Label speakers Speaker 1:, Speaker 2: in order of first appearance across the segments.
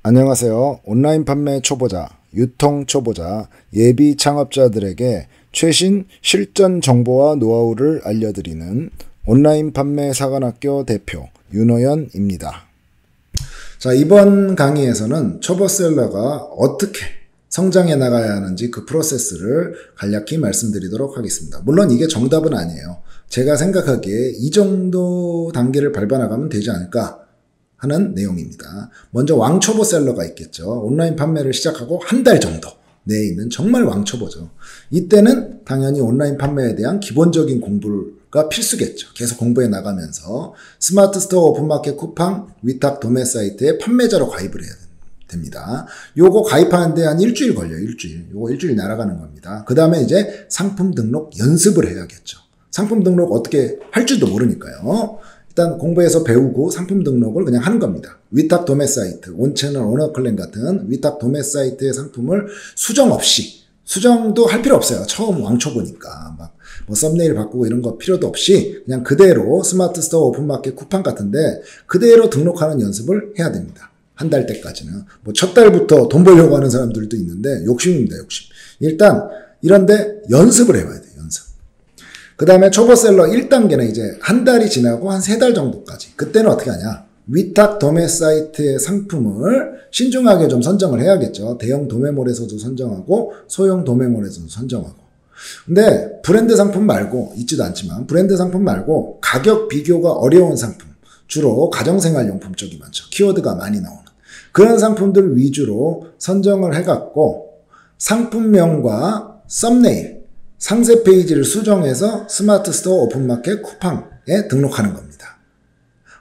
Speaker 1: 안녕하세요. 온라인 판매 초보자, 유통 초보자, 예비 창업자들에게 최신 실전 정보와 노하우를 알려드리는 온라인 판매 사관학교 대표 윤호연입니다. 자, 이번 강의에서는 초보셀러가 어떻게 성장해 나가야 하는지 그 프로세스를 간략히 말씀드리도록 하겠습니다. 물론 이게 정답은 아니에요. 제가 생각하기에 이 정도 단계를 밟아 나가면 되지 않을까 하는 내용입니다. 먼저 왕초보 셀러가 있겠죠. 온라인 판매를 시작하고 한 달 정도 내에 있는 정말 왕초보죠. 이때는 당연히 온라인 판매에 대한 기본적인 공부가 필수겠죠. 계속 공부해 나가면서 스마트 스토어 오픈마켓 쿠팡 위탁 도매 사이트에 판매자로 가입을 해야 됩니다. 요거 가입하는데 한 일주일 걸려요. 요거 일주일 날아가는 겁니다. 그 다음에 이제 상품 등록 연습을 해야겠죠. 상품 등록 어떻게 할 줄도 모르니까요. 일단 공부해서 배우고 상품 등록을 그냥 하는 겁니다. 위탁 도매 사이트, 온채널, 오너클랜 같은 위탁 도매 사이트의 상품을 수정 없이, 수정도 할 필요 없어요. 처음 왕초보니까. 막 뭐 썸네일 바꾸고 이런 거 필요도 없이 그냥 그대로 스마트 스토어 오픈마켓 쿠팡 같은데 그대로 등록하는 연습을 해야 됩니다. 한 달 때까지는. 뭐 첫 달부터 돈 벌려고 하는 사람들도 있는데 욕심입니다, 욕심. 일단 이런데 연습을 해봐야 돼요, 연습. 그 다음에 초보셀러 1단계는 이제 한 달이 지나고 한 3달 정도까지. 그때는 어떻게 하냐. 위탁 도매 사이트의 상품을 신중하게 좀 선정을 해야겠죠. 대형 도매몰에서도 선정하고 소형 도매몰에서도 선정하고. 근데 브랜드 상품 말고, 있지도 않지만 브랜드 상품 말고 가격 비교가 어려운 상품, 주로 가정생활용품 쪽이 많죠. 키워드가 많이 나오는 그런 상품들 위주로 선정을 해갖고 상품명과 썸네일, 상세 페이지를 수정해서 스마트 스토어 오픈마켓 쿠팡에 등록하는 겁니다.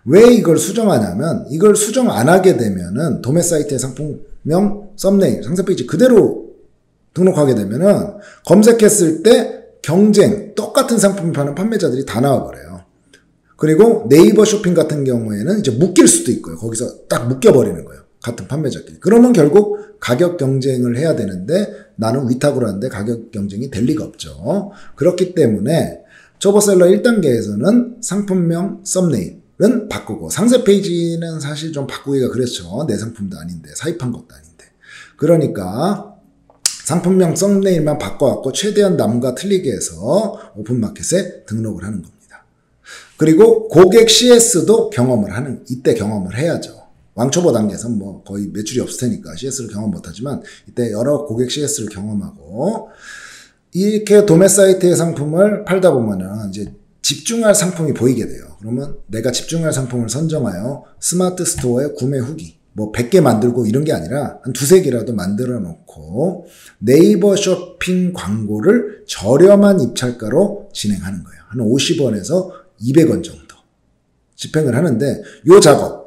Speaker 1: 왜 이걸 수정하냐면 이걸 수정 안 하게 되면은 도매 사이트의 상품명, 썸네일, 상세 페이지 그대로 등록하게 되면은 검색했을 때 경쟁, 똑같은 상품을 파는 판매자들이 다 나와버려요. 그리고 네이버 쇼핑 같은 경우에는 이제 묶일 수도 있고요. 거기서 딱 묶여버리는 거예요. 같은 판매자끼리. 그러면 결국 가격 경쟁을 해야 되는데 나는 위탁으로 하는데 가격 경쟁이 될 리가 없죠. 그렇기 때문에 초보셀러 1단계에서는 상품명, 썸네일은 바꾸고 상세 페이지는 사실 좀 바꾸기가 그렇죠. 내 상품도 아닌데 사입한 것도 아닌데. 그러니까 상품명, 썸네일만 바꿔갖고 최대한 남과 틀리게 해서 오픈마켓에 등록을 하는 겁니다. 그리고 고객 CS도 이때 경험을 해야죠. 왕초보 단계에서는 뭐 거의 매출이 없을 테니까 CS를 경험 못하지만 이때 여러 고객 CS를 경험하고 이렇게 도매 사이트의 상품을 팔다 보면은 이제 집중할 상품이 보이게 돼요. 그러면 내가 집중할 상품을 선정하여 스마트 스토어의 구매 후기 뭐 100개 만들고 이런 게 아니라 한 2-3개라도 만들어 놓고 네이버 쇼핑 광고를 저렴한 입찰가로 진행하는 거예요. 한 50원에서 200원 정도 집행을 하는데 요 작업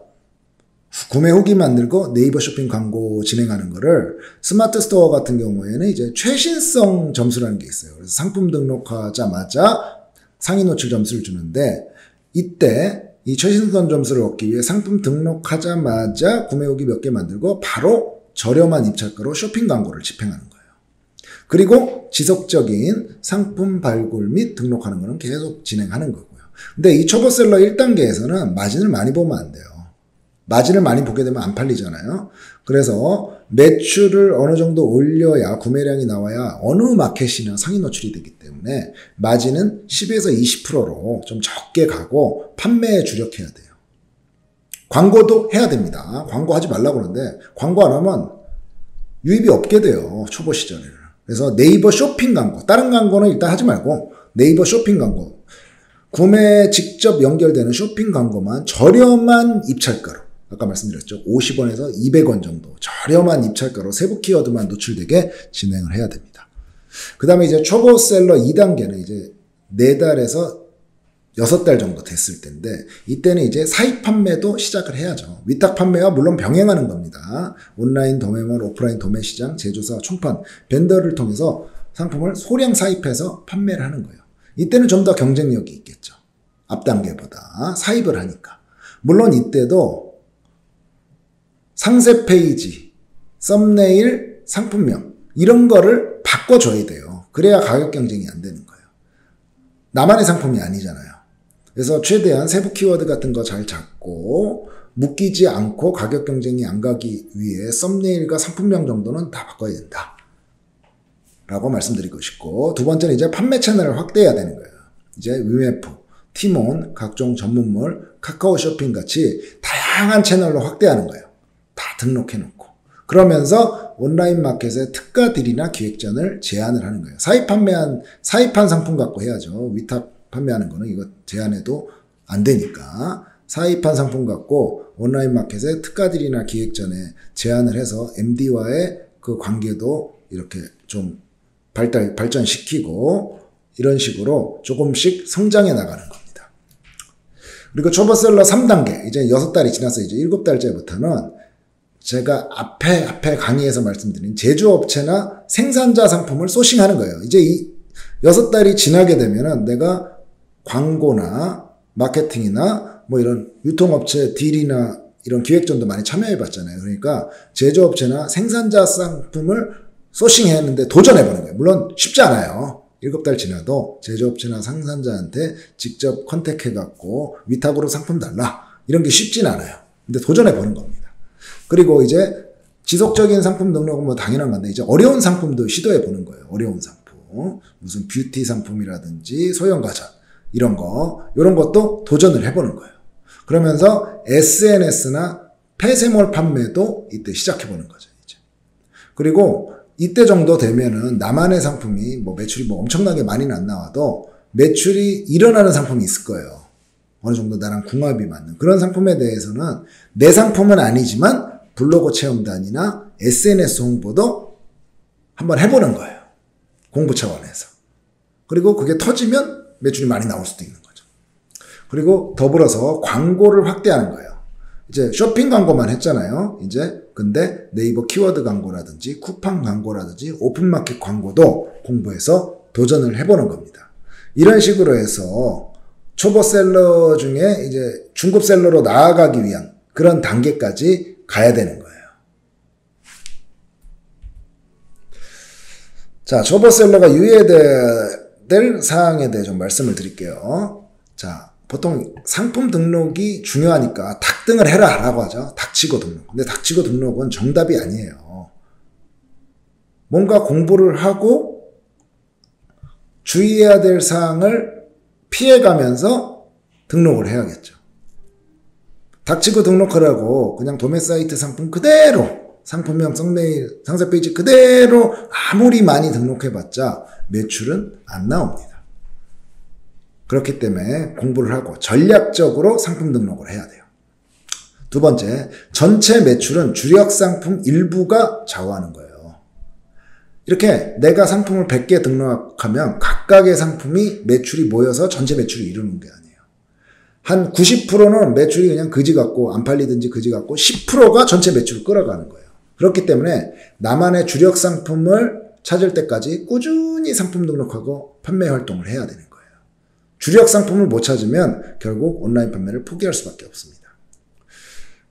Speaker 1: 구매 후기 만들고 네이버 쇼핑 광고 진행하는 거를 스마트 스토어 같은 경우에는 이제 최신성 점수라는 게 있어요. 그래서 상품 등록하자마자 상위 노출 점수를 주는데 이때 이 최신성 점수를 얻기 위해 상품 등록하자마자 구매 후기 몇 개 만들고 바로 저렴한 입찰가로 쇼핑 광고를 집행하는 거예요. 그리고 지속적인 상품 발굴 및 등록하는 거는 계속 진행하는 거고요. 근데 이 초보셀러 1단계에서는 마진을 많이 보면 안 돼요. 마진을 많이 보게 되면 안 팔리잖아요. 그래서 매출을 어느 정도 올려야 구매량이 나와야 어느 마켓이나 상위 노출이 되기 때문에 마진은 10에서 20%로 좀 적게 가고 판매에 주력해야 돼요. 광고도 해야 됩니다. 광고하지 말라고 그러는데 광고 안 하면 유입이 없게 돼요. 초보 시절에는. 그래서 네이버 쇼핑 광고, 다른 광고는 일단 하지 말고 네이버 쇼핑 광고, 구매에 직접 연결되는 쇼핑 광고만 저렴한 입찰가로 아까 말씀드렸죠. 50원에서 200원 정도 저렴한 입찰가로 세부 키워드만 노출되게 진행을 해야 됩니다. 그 다음에 이제 초보셀러 2단계는 이제 4달에서 6달 정도 됐을 텐데 이때는 이제 사입 판매도 시작을 해야죠. 위탁 판매와 물론 병행하는 겁니다. 온라인 도매몰, 오프라인 도매시장, 제조사, 총판, 벤더를 통해서 상품을 소량 사입해서 판매를 하는 거예요. 이때는 좀 더 경쟁력이 있겠죠. 앞 단계보다 사입을 하니까. 물론 이때도 상세 페이지, 썸네일, 상품명 이런 거를 바꿔줘야 돼요. 그래야 가격 경쟁이 안 되는 거예요. 나만의 상품이 아니잖아요. 그래서 최대한 세부 키워드 같은 거 잘 잡고 묶이지 않고 가격 경쟁이 안 가기 위해 썸네일과 상품명 정도는 다 바꿔야 된다 라고 말씀드리고 싶고, 두 번째는 이제 판매 채널을 확대해야 되는 거예요. 이제 위메프, 티몬, 각종 전문몰, 카카오 쇼핑 같이 다양한 채널로 확대하는 거예요. 다 등록해 놓고. 그러면서 온라인 마켓에 특가 딜이나 기획전을 제안을 하는 거예요. 사입한 상품 갖고 해야죠. 위탁 판매하는 거는 이거 제안해도 안 되니까. 사입한 상품 갖고 온라인 마켓에 특가 딜이나 기획전에 제안을 해서 MD와의 그 관계도 이렇게 좀 발전시키고, 이런 식으로 조금씩 성장해 나가는 겁니다. 그리고 초보셀러 3단계, 이제 6달이 지나서 이제 7달째부터는 제가 앞에 강의에서 말씀드린 제조업체나 생산자 상품을 소싱하는 거예요. 이제 이 6달이 지나게 되면은 내가 광고나 마케팅이나 뭐 이런 유통업체 딜이나 이런 기획전도 많이 참여해 봤잖아요. 그러니까 제조업체나 생산자 상품을 소싱했는데 도전해보는 거예요. 물론 쉽지 않아요. 7달 지나도 제조업체나 생산자한테 직접 컨택해갖고 위탁으로 상품 달라, 이런 게 쉽진 않아요. 근데 도전해보는 겁니다. 그리고 이제 지속적인 상품 등록은 뭐 당연한 건데, 이제 어려운 상품도 시도해보는 거예요. 어려운 상품. 무슨 뷰티 상품이라든지 소형가전, 이런 것도 도전을 해보는 거예요. 그러면서 SNS나 폐쇄몰 판매도 이때 시작해보는 거죠, 이제. 그리고 이때 정도 되면은 나만의 상품이 뭐 매출이 뭐 엄청나게 많이는 안 나와도 매출이 일어나는 상품이 있을 거예요. 어느 정도 나랑 궁합이 맞는 그런 상품에 대해서는 내 상품은 아니지만 블로그 체험단이나 SNS 홍보도 한번 해보는 거예요. 공부 차원에서. 그리고 그게 터지면 매출이 많이 나올 수도 있는 거죠. 그리고 더불어서 광고를 확대하는 거예요. 이제 쇼핑 광고만 했잖아요. 이제 근데 네이버 키워드 광고라든지 쿠팡 광고라든지 오픈마켓 광고도 공부해서 도전을 해보는 겁니다. 이런 식으로 해서 초보셀러 중에 이제 중급셀러로 나아가기 위한 그런 단계까지 가야 되는 거예요. 자, 초보셀러가 유의해야 될 사항에 대해 좀 말씀을 드릴게요. 자, 보통 상품 등록이 중요하니까 닭등을 해라 라고 하죠. 닥치고 등록. 근데 닥치고 등록은 정답이 아니에요. 뭔가 공부를 하고 주의해야 될 사항을 피해가면서 등록을 해야겠죠. 닥치고 등록하라고 그냥 도매 사이트 상품 그대로, 상품명, 썸네일, 상세 페이지 그대로 아무리 많이 등록해봤자 매출은 안 나옵니다. 그렇기 때문에 공부를 하고 전략적으로 상품 등록을 해야 돼요. 두 번째, 전체 매출은 주력 상품 일부가 좌우하는 거예요. 이렇게 내가 상품을 100개 등록하면 각각의 상품이 매출이 모여서 전체 매출을 이루는 게 아니에요. 한 90%는 매출이 그냥 그지 같고 안 팔리든지 그지 같고 10%가 전체 매출을 끌어가는 거예요. 그렇기 때문에 나만의 주력 상품을 찾을 때까지 꾸준히 상품 등록하고 판매 활동을 해야 되는 거예요. 주력 상품을 못 찾으면 결국 온라인 판매를 포기할 수밖에 없습니다.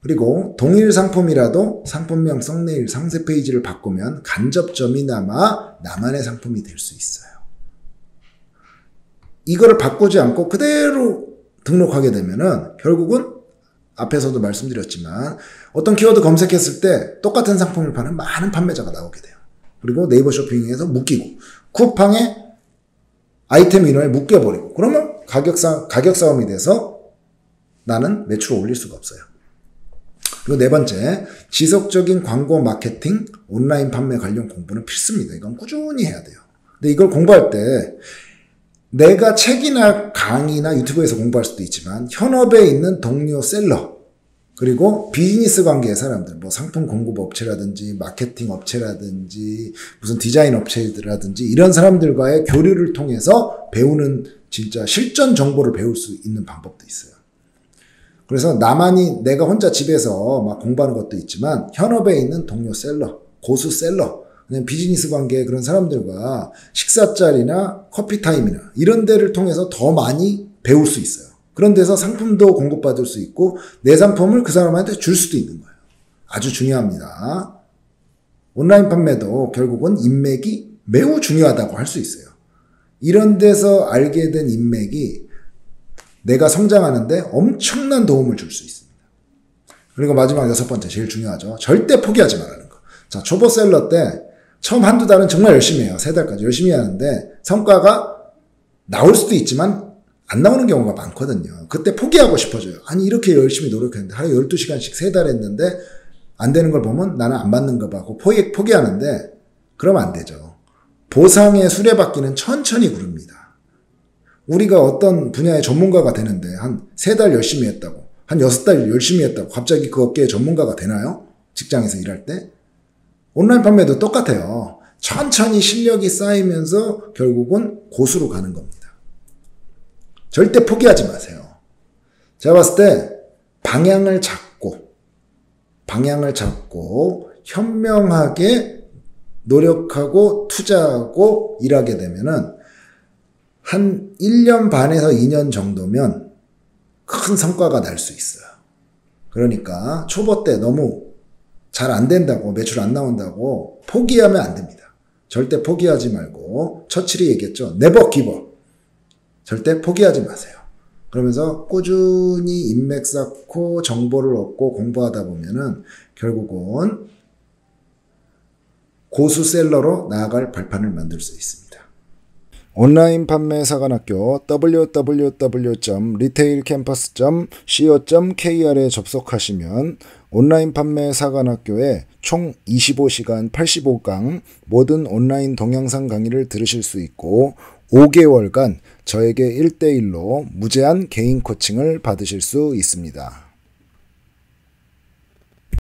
Speaker 1: 그리고 동일 상품이라도 상품명, 썸네일, 상세 페이지를 바꾸면 간접점이나마 나만의 상품이 될 수 있어요. 이거를 바꾸지 않고 그대로 등록하게 되면은 결국은 앞에서도 말씀드렸지만 어떤 키워드 검색했을 때 똑같은 상품을 파는 많은 판매자가 나오게 돼요. 그리고 네이버 쇼핑에서 묶이고 쿠팡에 아이템 인원에 묶여버리고, 그러면 가격 싸움이 돼서 나는 매출을 올릴 수가 없어요. 그리고 네 번째, 지속적인 광고 마케팅, 온라인 판매 관련 공부는 필수입니다. 이건 꾸준히 해야 돼요. 근데 이걸 공부할 때 내가 책이나 강의나 유튜브에서 공부할 수도 있지만 현업에 있는 동료 셀러, 그리고 비즈니스 관계의 사람들, 뭐 상품 공급 업체라든지 마케팅 업체라든지 무슨 디자인 업체라든지 이런 사람들과의 교류를 통해서 배우는 진짜 실전 정보를 배울 수 있는 방법도 있어요. 그래서 나만이 내가 혼자 집에서 막 공부하는 것도 있지만 현업에 있는 동료 셀러, 고수 셀러, 그냥 비즈니스 관계의 그런 사람들과 식사 자리나 커피 타임이나 이런 데를 통해서 더 많이 배울 수 있어요. 그런 데서 상품도 공급받을 수 있고 내 상품을 그 사람한테 줄 수도 있는 거예요. 아주 중요합니다. 온라인 판매도 결국은 인맥이 매우 중요하다고 할 수 있어요. 이런 데서 알게 된 인맥이 내가 성장하는데 엄청난 도움을 줄 수 있습니다. 그리고 마지막 6번째, 제일 중요하죠. 절대 포기하지 말라는 거. 자, 초보셀러 때 처음 한두 달은 정말 열심히 해요. 3달까지 열심히 하는데 성과가 나올 수도 있지만 안 나오는 경우가 많거든요. 그때 포기하고 싶어져요. 아니 이렇게 열심히 노력했는데 하루 12시간씩 3달 했는데 안 되는 걸 보면 나는 안 맞는가 봐 하고 포기하는데 그러면 안 되죠. 보상의 수레바퀴는 천천히 구릅니다. 우리가 어떤 분야의 전문가가 되는데 한 3달 열심히 했다고 한 6달 열심히 했다고 갑자기 그 업계의 전문가가 되나요? 직장에서 일할 때? 온라인 판매도 똑같아요. 천천히 실력이 쌓이면서 결국은 고수로 가는 겁니다. 절대 포기하지 마세요. 제가 봤을 때 방향을 잡고 현명하게 노력하고 투자하고 일하게 되면은 한 1년 반에서 2년 정도면 큰 성과가 날 수 있어요. 그러니까 초보 때 너무 잘 안 된다고 매출 안 나온다고 포기하면 안 됩니다. 절대 포기하지 말고 처칠이 얘기했죠. Never give up. 절대 포기하지 마세요. 그러면서 꾸준히 인맥 쌓고 정보를 얻고 공부하다 보면은 결국은 고수셀러로 나아갈 발판을 만들 수 있습니다. 온라인 판매 사관학교 www.retailcampus.co.kr에 접속하시면 온라인 판매 사관학교에 총 25시간 85강 모든 온라인 동영상 강의를 들으실 수 있고 5개월간 저에게 1대1로 무제한 개인 코칭을 받으실 수 있습니다.